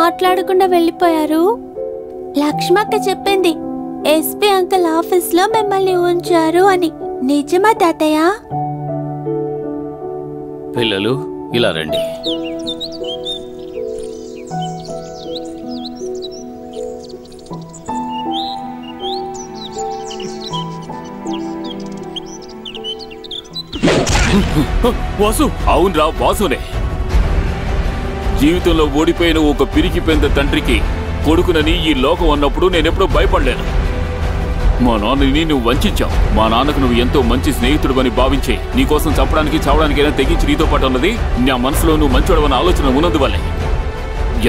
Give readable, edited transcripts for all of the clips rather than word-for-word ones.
మాట్లాడకుండా వెళ్ళిపోయారు? లక్ష్మక్క చెప్పింది ఎస్పీ అంకుల్ ఆఫీస్ లో మిమ్మల్ని ఉంచారు అని. నిజమా తాతయ్య? పిల్లలు ఇలా రండి. వాసు. అవునరా, వాసునే. జీవితంలో ఓడిపోయిన ఒక పిరికి పెద్ద తండ్రికి కొడుకునని ఈ లోకం అన్నప్పుడు నేనెప్పుడూ భయపడలేను. మా నాన్నని నువ్వు వంచావు. మా నాన్నకు నువ్వు ఎంతో మంచి స్నేహితుడు అని భావించి నీకోసం చంపడానికి చావడానికైనా తెగించి నీతో పాటు ఉన్నది నా మనసులో నువ్వు మంచోడవన్న ఆలోచన ఉన్నందువల్లే.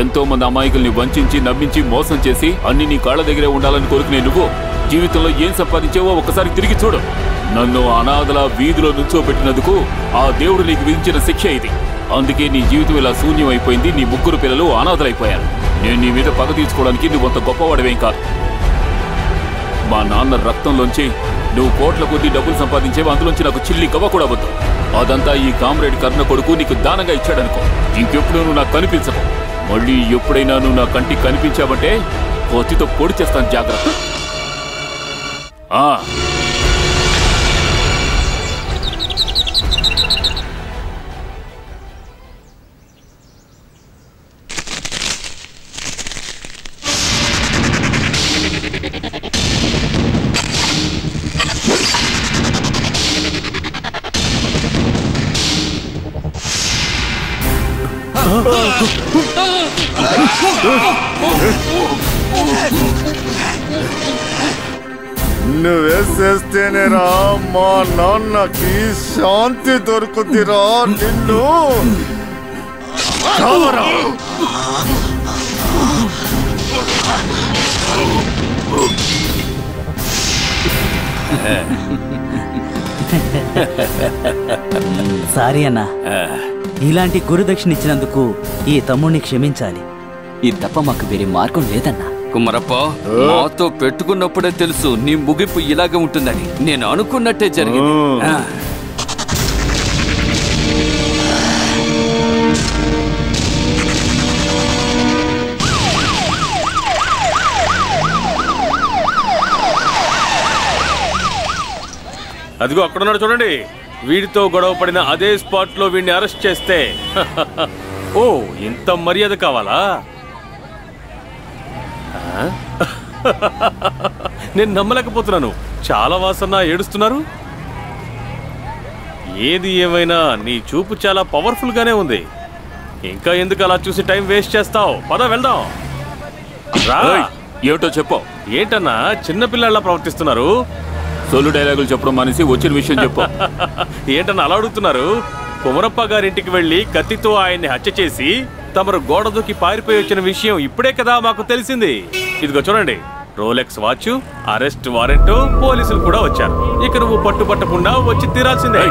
ఎంతో మంది అమాయకుల్ని వంచి నమ్మించి మోసం చేసి అన్ని నీ కాళ్ళ దగ్గరే ఉండాలని కోరుకునే నువ్వు జీవితంలో ఏం సంపాదించావో ఒకసారి తిరిగి చూడు. నన్ను అనాథల వీధిలో నుంచోబెట్టినందుకు ఆ దేవుడు నీకు విధించిన శిక్ష ఇది. అందుకే నీ జీవితం ఇలా శూన్యం అయిపోయింది. నీ ముగ్గురు పిల్లలు అనాథలైపోయారు. నేను నీ మీద పగ తీర్చుకోవడానికి నువ్వంత గొప్పవాడవేం కాదు. మా నాన్న రక్తంలోంచి నువ్వు కోట్ల కొద్దీ డబ్బులు సంపాదించేవి, అందులోంచి నాకు చిల్లి గవ్వ కూడా వద్దు. అదంతా ఈ కామ్రేడ్ కర్ణ కొడుకు నీకు దానంగా ఇచ్చాడనుకో. ఇంకెప్పుడు నువ్వు నాకు కనిపించకు. మళ్ళీ ఎప్పుడైనా నువ్వు నా కంటికి కనిపించావంటే కొత్తితో పొడి చేస్తాను, జాగ్రత్త. నువ్వేసేస్తేనేరా మా నాన్నకి శాంతి దొరుకుతుందిరా. నిన్ను సారీ అన్నా, ఇలాంటి గురుదక్షిణ ఇచ్చినందుకు ఈ తమ్ముడిని క్షమించాలి. ఇది తప్ప మాకు వేరే మార్గం లేదన్నా. కుమరప్ప, మాతో పెట్టుకున్నప్పుడే తెలుసు నీ ముగింపు ఇలాగే ఉంటుందని. నేను అనుకున్నట్టే జరిగింది. అదిగో అక్కడున్నాడు చూడండి. వీడితో గొడవ పడిన అదే స్పాట్ లో వీడిని అరెస్ట్ చేస్తే ఓ ఇంత మర్యాద కావాలా? నేను నమ్మలేకపోతున్నాను. చాలా వాసన ఏడుస్తున్నారు. ఏది ఏమైనా నీ చూపు చాలా పవర్ఫుల్ గానే ఉంది. ఇంకా ఎందుకు అలా చూసి టైం వేస్ట్ చేస్తావు? పద వెళ్దాం. ఏమిటో చెప్పు. ఏంటన్నా చిన్నపిల్లలా ప్రవర్తిస్తున్నారు? సోలు డైలాగులు చెప్పడం మానేసి వచ్చిన విషయం చెప్పు. ఏంటన్నా అలా అడుగుతున్నారు? కుమరప్ప గారింటికి వెళ్లి కత్తితో ఆయన్ని హత్య చేసి తమరు గోడ దూకి పారిపోయి వచ్చిన విషయం ఇప్పుడే కదా మాకు తెలిసింది. ఇదిగో చూడండి, రోలెక్స్ వాచ్, అరెస్ట్ వారెంట్, పోలీసులు కూడా వచ్చారు. ఇక నువ్వు పట్టుబట్టకుండా వచ్చి తీరాల్సిందే.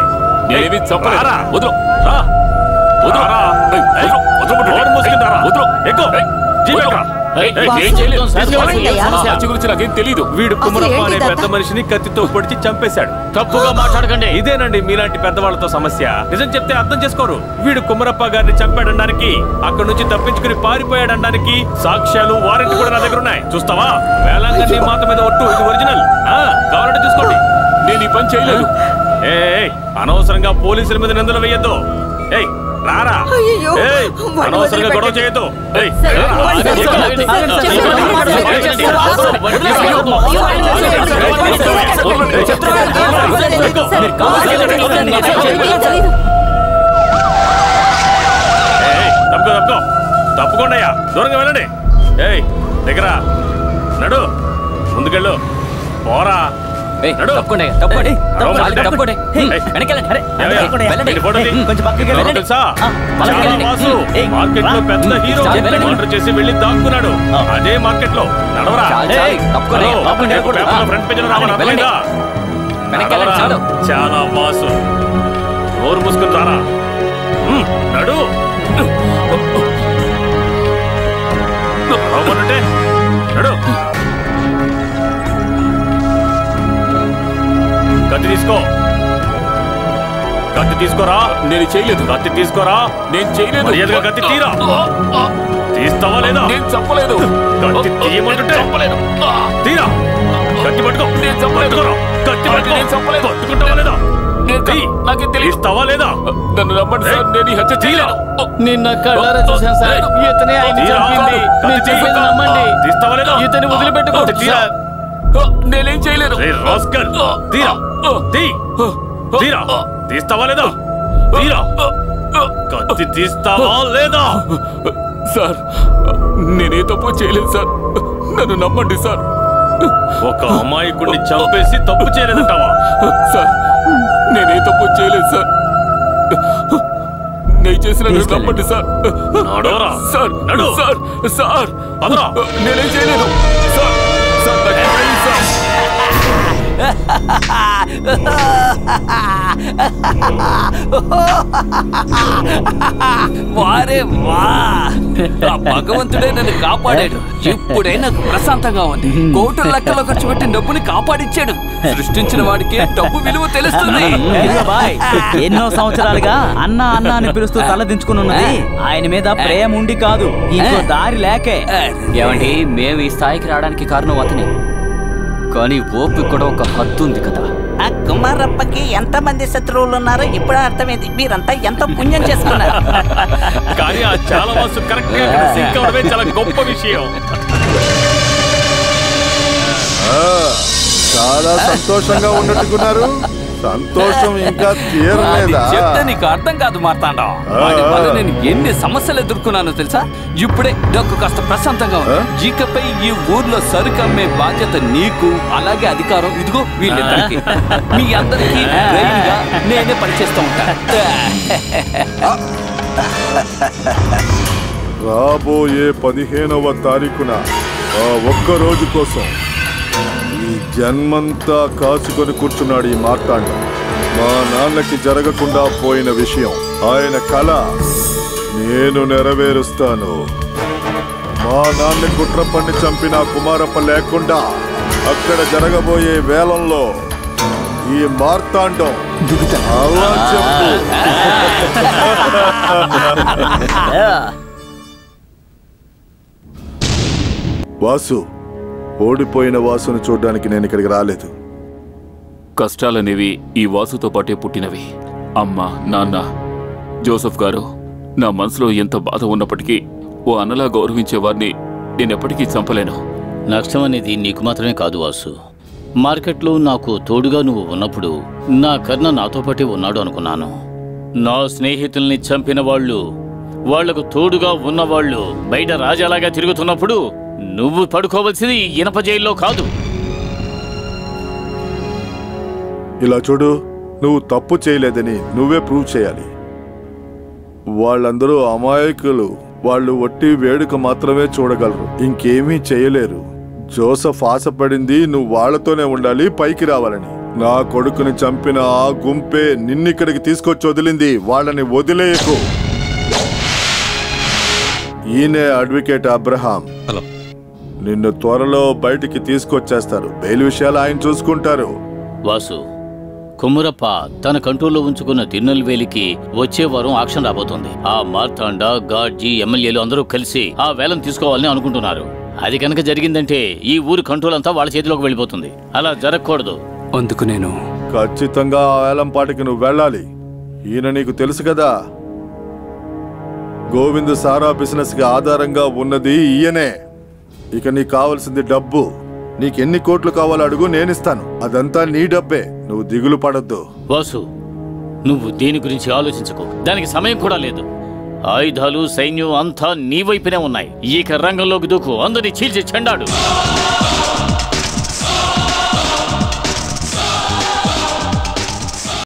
తెలీదు. వీడు కుమరప్ప అనే పెద్ద మనిషిని కత్తితో పొడిచి చంపేశాడు. తప్పుగా మాట్లాడకండి. ఇదేనండి మీలాంటి పెద్దవాళ్లతో సమస్య. నిజం చెప్తే అర్థం చేసుకోరు. వీడు కుమరప్ప గారిని చంపాడనడానికి, అక్కడి నుంచి తప్పించుకుని పారిపోయాడనడానికి సాక్ష్యాలు, వారెంట్ కూడా నా దగ్గర ఉన్నాయి. చూస్తావా? వేలాంగని మాత మీద ఒట్టు. ఇది ఒరిజినల్. కావాలంటే చూసుకోండి. నేను ఈ పని చేయలేదు. అనవసరంగా పోలీసుల మీద నిందలు వేయద్దు. రారా, అనవసరంగా గొడవ చేయొద్దు. తప్పుకోండి అయ్యా, దూరంగా వెళ్ళండి. దగ్గర నడు, ముందుకెళ్ళు. పోరా. మార్కెట్ లో పెద్ద హీరో ఆర్డర్ చేసి వెళ్ళి దాక్కున్నాడు. అదే మార్కెట్ లో నడవరా. ఫ్రంట్ పేజ్ లో రావాలా? చాలా వాసు. నోరు మూసుకుని రారా. నడు. నడు. కత్తి తీసుకో. కత్తి తీసుకోరా. నేను చేయలేదు. కత్తి తీసుకోరా. నేను చేయలేదు. మర్యాదగా కత్తి తీరా. తీస్తావా లేదా? నేను చెప్పలేదు. కత్తి తీయమంటుంటే చెప్పలేదు. తీరా. కత్తి పట్టుకో. నేను చెప్పలేదు. కత్తి పట్టుకో. నేను చెప్పలేదు. పట్టుకుంటావా లేదా? నాకు తెలియదు. తీస్తావా లేదా? నన్ను నమ్మండి సార్, నేను ఈ హత్య చేయలేదు. నిన్న కళ్ళారా చూశాను సార్. ఇతనే ఆయన చంపింది. నేను చెప్పేది నమ్మండి. తీస్తావా లేదా? ఇతని వదిలిపెట్టుకోండి సార్. నేనేం చేయలేదు. రాస్కల్, తీరా. తీరా. తీస్తావా లేదా? తీరా. కత్తి తీస్తావా లేదా? సార్, నేనే తప్పు చేయలేదు సార్, నన్ను నమ్మండి సార్. ఒక అమాయకుడిని చంపేసి తప్పు చేయలేదంటావా? సార్, నేనే తప్పు చేయలేదు సార్, నేను చేసిన నమ్మండి సార్. నడవరా. సార్, సార్, సార్, నేనేం చేయలేదు సార్. సార్, నాకేం తెలియదు సార్. వారే వా, ఆ భగవంతుడే నన్ను కాపాడాడు. ఇప్పుడే నాకు ప్రశాంతంగా ఉంది. కోట్ల లెక్కలో ఖర్చు పెట్టి డబ్బుని కాపాడిచ్చాడు. సృష్టించిన వాడికి డబ్బు విలువ తెలుస్తుంది. బాయ్, ఎన్నో సంవత్సరాలుగా అన్న అన్న అని పిలుస్తూ తలదించుకుని ఉన్నది ఆయన మీద ప్రేమ ఉండి కాదు, ఇంకో దారి లేకే. ఏమండి, మేము ఈ స్థాయికి రావడానికి కారణం అతనే. కానీ ఓపిక కూడా ఒక హద్దు ఉంది కదా. ఆ కుమారప్పకి ఎంతమంది శత్రువులు ఉన్నారో ఇప్పుడు అర్థమైంది. మీరంతా ఎంత పుణ్యం చేసుకున్నారు. కానీ ఆ చాలా వాసు కరెక్ట్ గా సింక్ అవడమే చాలా గొప్ప విషయం. చాలా సంతోషంగా ఉన్నట్టుకున్నారు. సంతోషం ఇంకా తీరలేదా? చెప్తే నీకు అర్థం కాదు మార్తాండ. వాడి వల్ల నేను ఎన్ని సమస్యలు ఎదుర్కొన్నానో తెలుసా? ఇప్పుడే డొక్కు కాస్త ప్రశాంతంగా ఉంది. ఇకపై ఈ ఊర్లో సరుకు అమ్మే బాధ్యత నీకు, అలాగే అధికారం ఇదిగో వీళ్ళిద్దరికి. మీ అందరికీ బ్రెయిన్ గా నేనే పనిచేస్తూ ఉంటా. రాబోయే 15వ తారీఖున ఆ ఒక్క రోజు కోసం ఈ జన్మంతా కాచుకొని కూర్చున్నాడు ఈ మార్తాండ. మా నాన్నకి జరగకుండా పోయిన విషయం, ఆయన కళ నేను నెరవేరుస్తాను. మా నాన్న కుట్ర పన్ని చంపిన కుమారప్ప లేకుండా అక్కడ జరగబోయే వేలంలో ఈ మార్తాండం అలా చెప్పు. వాసు, ఓడిపోయిన వాసును చూడడానికి నేను ఇక్కడికి రాలేదు. కష్టాలనేవి ఈ వాసుతో పాటే పుట్టినవి. అమ్మ, నాన్న, జోసెఫ్ గారు, నా మనసులో ఎంత బాధ ఉన్నప్పటికీ ఓ అన్నలా గౌరవించే వారిని నేనెప్పటికీ చంపలేను. నష్టం అనేది నీకు మాత్రమే కాదు వాసు. మార్కెట్లో నాకు తోడుగా నువ్వు ఉన్నప్పుడు నా కర్ణ నాతో పాటే ఉన్నాడు అనుకున్నాను. నా స్నేహితుల్ని చంపిన వాళ్ళు, వాళ్లకు తోడుగా ఉన్నవాళ్ళు బయట రాజాలాగా తిరుగుతున్నప్పుడు నువ్వు పడుకోవలసింది ఇనప జైల్లో కాదు. ఇలా చూడు, నువ్వు తప్పు చేయలేదని నువ్వే ప్రూవ్ చేయాలి. వాళ్ళందరూ అమాయకులు. వాళ్ళు ఒట్టి వేడుక మాత్రమే చూడగలరు, ఇంకేమీ చేయలేరు. జోసెఫ్ ఆశపడింది నువ్వు వాళ్లతోనే ఉండాలి, పైకి రావాలని. నా కొడుకుని చంపిన ఆ గుంపే నిన్నిక్కడికి తీసుకొచ్చి వదిలింది. వాళ్ళని వదిలేయకు. ఈయనే అడ్వకేట్ అబ్రహాం. నిన్ను త్వరలో బయటికి తీసుకొచ్చేస్తారు. బెయిల్ విషయాలు ఆయన చూసుకుంటారు. వాసు, కుమ్మరప్ప తన కంట్రోల్లో ఉంచుకున్న తిరునెల్వేలికి వచ్చే వారం ఆక్షన్ రాబోతోంది. ఆ మార్తాండ, గాడ్జీ, ఎమ్మెల్యేలు అందరూ కలిసి ఆ వేలం తీసుకోవాలని అనుకుంటున్నారు. అది కనుక జరిగిందంటే ఈ ఊరు కంట్రోల్ అంతా వాళ్ళ చేతిలోకి వెళ్ళిపోతుంది. అలా జరగకూడదు. అందుకు నేను ఖచ్చితంగా ఆ వేలం పాటికి నువ్వు వెళ్ళాలి. ఈయన నీకు తెలుసు కదా, గోవింద్ సారా బిజినెస్ కి ఆధారంగా ఉన్నది ఈయనే. ఇక నీకు కావాల్సింది డబ్బు. నీకెన్ని కోట్లు కావాలో అడుగు, నేనిస్తాను. అదంతా నీ డబ్బే, నువ్వు దిగులు పడద్దు. వాసు, నువ్వు దేని గురించి ఆలోచించకు. దానికి సమయం కూడా లేదు. ఆయుధాలు, సైన్యం అంతా నీ వైపునే ఉన్నాయి. ఇక రంగంలోకి దూకు, అందరినీ చీల్చి చెండాడు.